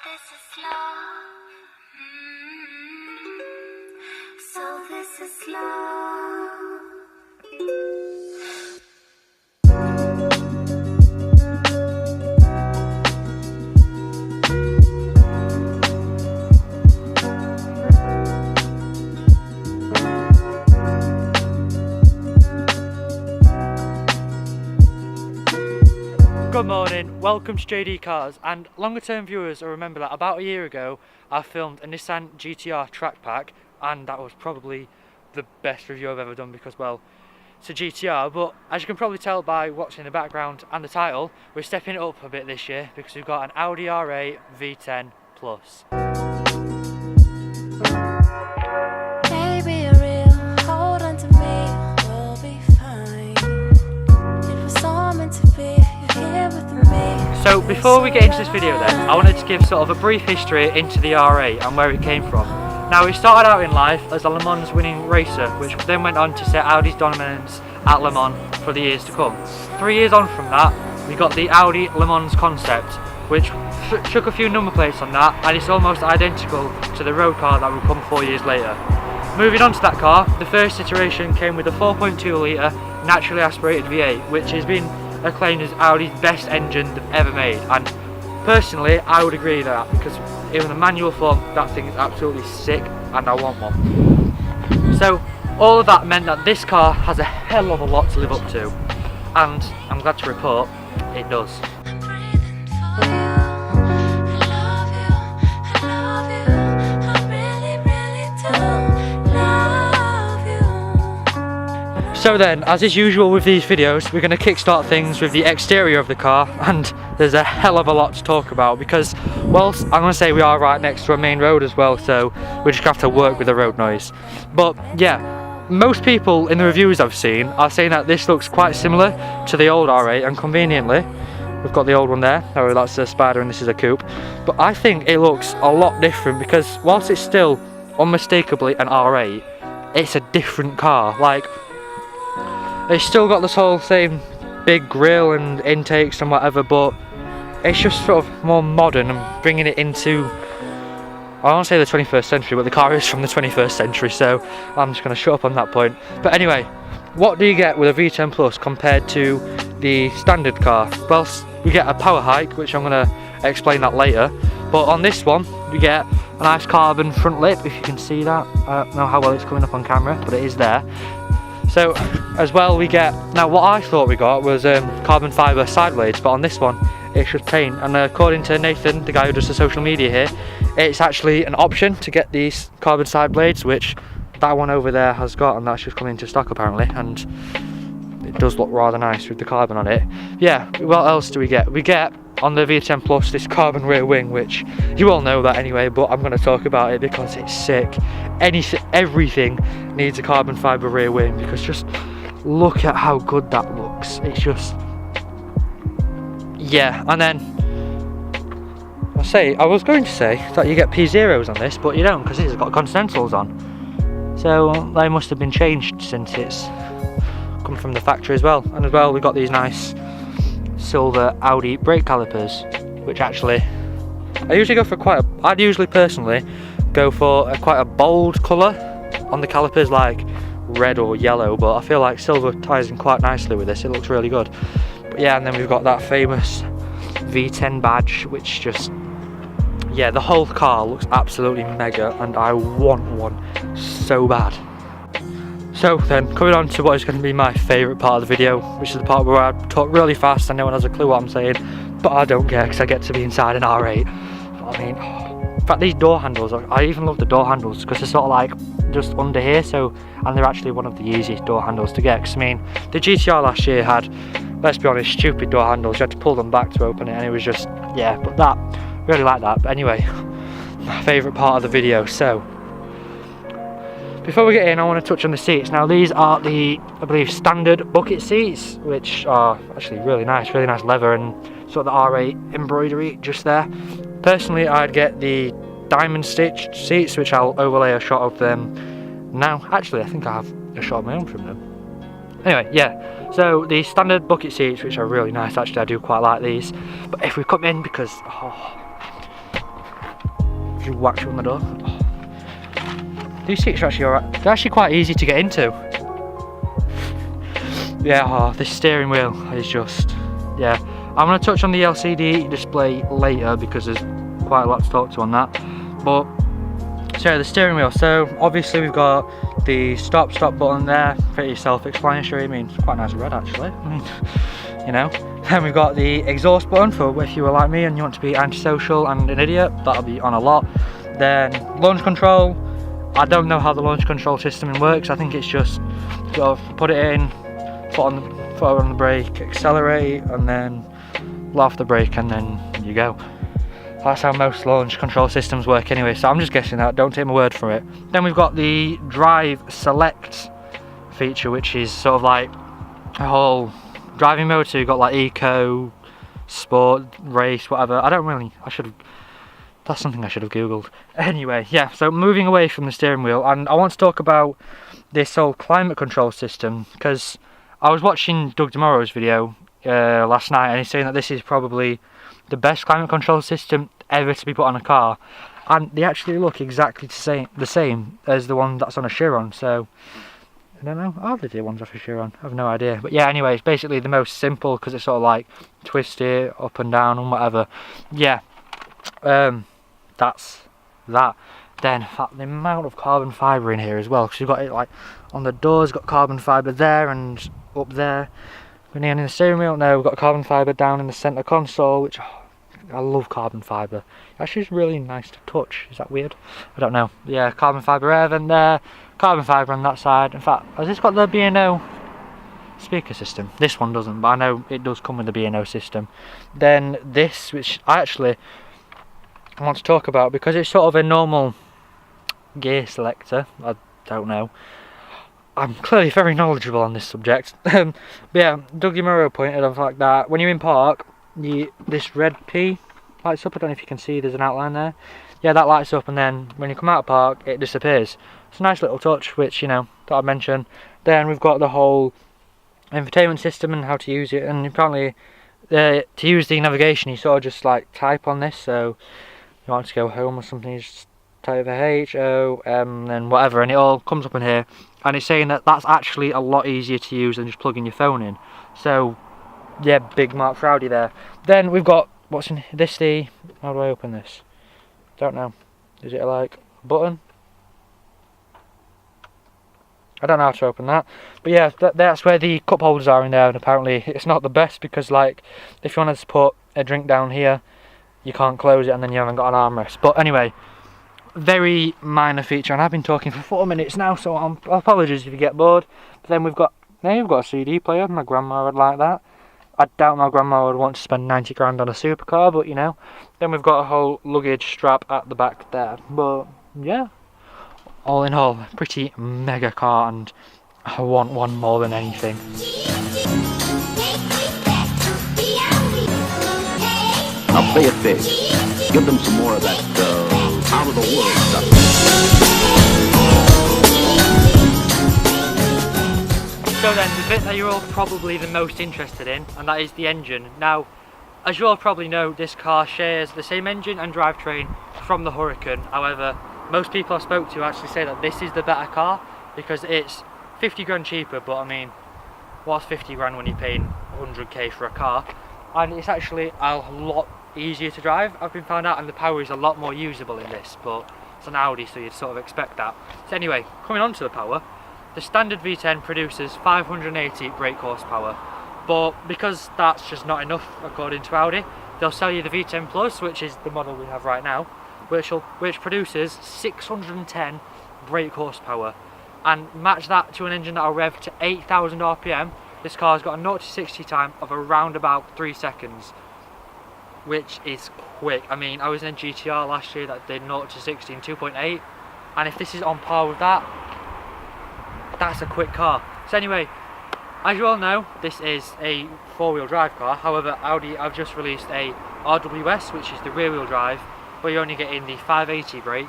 this is love. So this is love. Good morning, welcome to JDcars, and longer term viewers will remember that about a year ago I filmed a Nissan GTR track pack, and that was probably the best review I've ever done because, well, it's a GTR, but as you can probably tell by watching the background and the title, we're stepping it up a bit this year because we've got an Audi R8 V10 Plus. So before we get into this video then, I wanted to give sort of a brief history into the R8 and where it came from. Now, we started out in life as a Le Mans winning racer, which then went on to set Audi's dominance at Le Mans for the years to come. 3 years on from that, we got the Audi Le Mans concept, which took a few number plates on that, and it's almost identical to the road car that would come 4 years later. Moving on to that car, the first iteration came with a 4.2 litre naturally aspirated V8, which has been acclaimed as Audi's best engine they've ever made, and personally I would agree with that, because in the manual form that thing is absolutely sick and I want one. So all of that meant that this car has a hell of a lot to live up to, and I'm glad to report it does. So then, as is usual with these videos, we're going to kickstart things with the exterior of the car, and there's a hell of a lot to talk about because, whilst I'm going to say we are right next to a main road as well, so we just have to work with the road noise. But yeah, most people in the reviews I've seen are saying that this looks quite similar to the old R8, and conveniently, we've got the old one there. Oh, that's a Spider and this is a coupe. But I think it looks a lot different because whilst it's still unmistakably an R8, it's a different car. Like, it's still got this whole same big grille and intakes and whatever, but it's just sort of more modern and bringing it into, I won't say the 21st century, but the car is from the 21st century, so I'm just going to shut up on that point. But anyway, what do you get with a V10 Plus compared to the standard car? Well, we get a power hike, which I'm going to explain that later, but on this one we get a nice carbon front lip, if you can see that. I don't know how well it's coming up on camera, but it is there. So as well we get, now what I thought we got was carbon fibre side blades, but on this one it's just paint, and according to Nathan, the guy who does the social media here, it's actually an option to get these carbon side blades, which that one over there has got, and that's just come into stock apparently, and it does look rather nice with the carbon on it. Yeah, what else do we get? We get on the V10 Plus this carbon rear wing, which you all know that anyway, but I'm going to talk about it because it's sick. Everything needs a carbon fibre rear wing because just look at how good that looks. It's just, yeah. And then I was going to say that you get P0s on this, but you don't, because it's got Continentals on, so they must have been changed since it's come from the factory as well. And as well, we've got these nice silver Audi brake calipers, which actually I'd usually personally go for quite a bold colour on the calipers, like red or yellow, but I feel like silver ties in quite nicely with this. It looks really good. But yeah, and then we've got that famous V10 badge, which just, yeah, the whole car looks absolutely mega, and I want one so bad. So then, coming on to what is going to be my favourite part of the video, which is the part where I talk really fast and no one has a clue what I'm saying, but I don't care because I get to be inside an R8. I mean, in fact, these door handles, I even love the door handles because they're sort of like just under here, so, and they're actually one of the easiest door handles to get, because I mean, the GTR last year had, let's be honest, stupid door handles. You had to pull them back to open it, and it was just, yeah, but that, really like that. But anyway, my favourite part of the video. So before we get in, I want to touch on the seats. Now, these are the, I believe, standard bucket seats, which are actually really nice leather and sort of the R8 embroidery just there. Personally, I'd get the diamond stitched seats, which I'll overlay a shot of them now. Actually, I think I have a shot of my own from them. Anyway, yeah, so the standard bucket seats, which are really nice, actually I do quite like these. But if we come in, because Just whack it on the door. Oh. These seats are actually alright. They're actually quite easy to get into. Yeah, oh, this steering wheel is just, yeah. I'm going to touch on the LCD display later because there's quite a lot to talk to on that. But, so the steering wheel. So, obviously we've got the stop button there, pretty self-explanatory. I mean, it's quite nice red actually. I mean, you know. Then we've got the exhaust button for if you were like me and you want to be antisocial and an idiot, that'll be on a lot. Then launch control. I don't know how the launch control system works. I think it's just sort of put it in, foot on the brake, accelerate, and then let off the brake, and then you go. That's how most launch control systems work anyway, so I'm just guessing that, don't take my word for it. Then we've got the drive select feature, which is sort of like a whole driving mode. So you've got like eco, sport, race, whatever. That's something I should have googled. Anyway, yeah, so moving away from the steering wheel, and I want to talk about this whole climate control system, because I was watching Doug DeMorrow's video last night, and he's saying that this is probably the best climate control system ever to be put on a car, and they actually look exactly the same as the one that's on a Chiron. So I don't know, are the ones off a Chiron? I have no idea. But yeah, anyway, it's basically the most simple because it's sort of like twist it up and down and whatever. Yeah, that's that. Then in fact, the amount of carbon fibre in here as well, because you've got it like on the doors, got carbon fibre there and up there. When you're in the steering wheel, now we've got carbon fibre down in the centre console, which I love carbon fibre. Actually, it's really nice to touch. Is that weird? I don't know. Yeah, carbon fibre air vent there, carbon fibre on that side. In fact, has this got the B&O speaker system? This one doesn't, but I know it does come with the B&O system. Then this, which I actually want to talk about because it's sort of a normal gear selector. I don't know. I'm clearly very knowledgeable on this subject. But yeah, Doug DeMorrow pointed out like that when you're in park, this red P lights up. I don't know if you can see, there's an outline there. Yeah, that lights up, and then when you come out of park, it disappears. It's a nice little touch, which, you know, thought I'd mention. Then we've got the whole infotainment system and how to use it, and apparently to use the navigation, you sort of just like type on this. So you want to go home or something, you just type HOM, then whatever, and it all comes up in here. And it's saying that that's actually a lot easier to use than just plugging your phone in. So yeah, big mark for Audi there. Then we've got, what's in this, how do I open this? Don't know. Is it like a button? I don't know how to open that. But yeah, that's where the cup holders are in there, and apparently it's not the best because, like, if you wanted to put a drink down here, you can't close it and then you haven't got an armrest. But anyway, very minor feature, and I've been talking for 4 minutes now, so apologies if you get bored. But then we've got a CD player. My grandma would like that. I doubt my grandma would want to spend 90 grand on a supercar, but you know. Then we've got a whole luggage strap at the back there. But yeah, all in all, pretty mega car, and I want one more than anything. Now play it big. Give them some more of that out of the world stuff. So then, the bit that you're all probably the most interested in, and that is the engine. Now, as you all probably know, this car shares the same engine and drivetrain from the Huracan. However, most people I spoke to actually say that this is the better car because it's 50 grand cheaper, but I mean, what's 50 grand when you're paying 100k for a car? And it's actually a lot easier to drive, I've been found out, and the power is a lot more usable in this, but it's an Audi, so you'd sort of expect that. So anyway, coming on to the power, the standard V10 produces 580 brake horsepower, but because that's just not enough according to Audi, they'll sell you the V10 Plus, which is the model we have right now, which produces 610 brake horsepower, and match that to an engine that'll rev to 8,000 RPM. This car's got a 0 to 60 time of around about 3 seconds, which is quick. I mean, I was in a GTR last year that did 0 to 60 in 2.8, and if this is on par with that, that's a quick car. So anyway, as you all know, this is a 4-wheel drive car. However, Audi have just released a RWS, which is the rear-wheel drive, where you're only getting the 580 brake.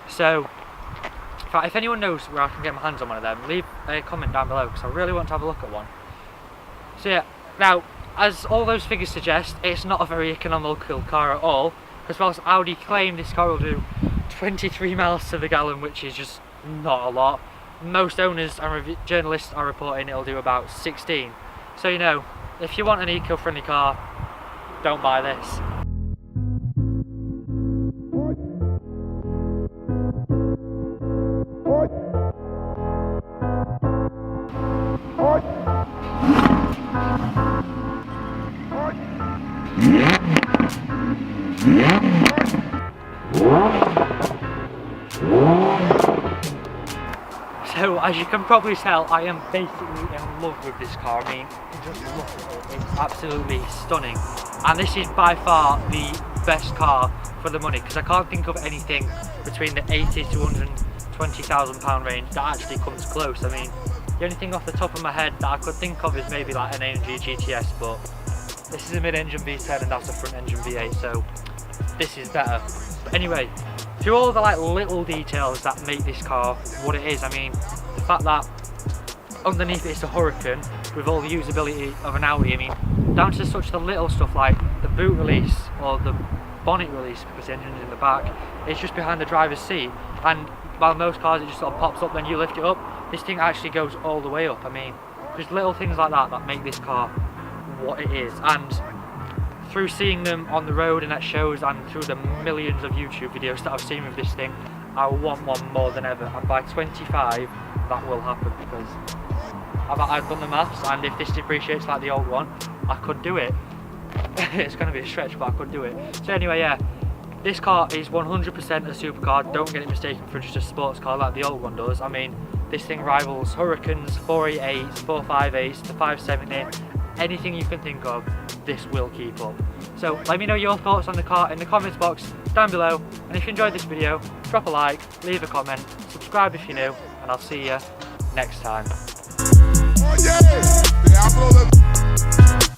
So in fact, if anyone knows where I can get my hands on one of them, leave a comment down below because I really want to have a look at one. So yeah, now, as all those figures suggest, it's not a very economical car at all. because whilst Audi claim this car will do 23 miles to the gallon, which is just not a lot, most owners and journalists are reporting it'll do about 16. So you know, if you want an eco-friendly car, don't buy this. So as you can probably tell, I am basically in love with this car. I mean, just look at it, it's absolutely stunning. And this is by far the best car for the money, because I can't think of anything between the 80 to 120,000 pound range that actually comes close. I mean, the only thing off the top of my head that I could think of is maybe like an AMG GTS, but this is a mid-engine V10 and that's a front-engine V8, so this is better. But anyway, through all the like little details that make this car what it is, I mean, the fact that underneath it's a Hurricane with all the usability of an Audi, I mean, down to such the little stuff like the boot release or the bonnet release, because the engine's in the back, it's just behind the driver's seat, and while most cars it just sort of pops up, then you lift it up, this thing actually goes all the way up. I mean, just little things like that that make this car what it is. And through seeing them on the road and at shows, and through the millions of YouTube videos that I've seen with this thing, I want one more than ever, and by 25 that will happen, because I've done the maths, and if this depreciates like the old one, I could do it. It's going to be a stretch, but I could do it. So anyway, yeah, this car is 100% a supercar. Don't get it mistaken for just a sports car like the old one does. I mean, this thing rivals Hurricanes, 488s, 458s, the 570, anything you can think of, this will keep up. So let me know your thoughts on the car in the comments box down below, and if you enjoyed this video, drop a like, leave a comment, subscribe if you're new, and I'll see you next time. Oh yeah,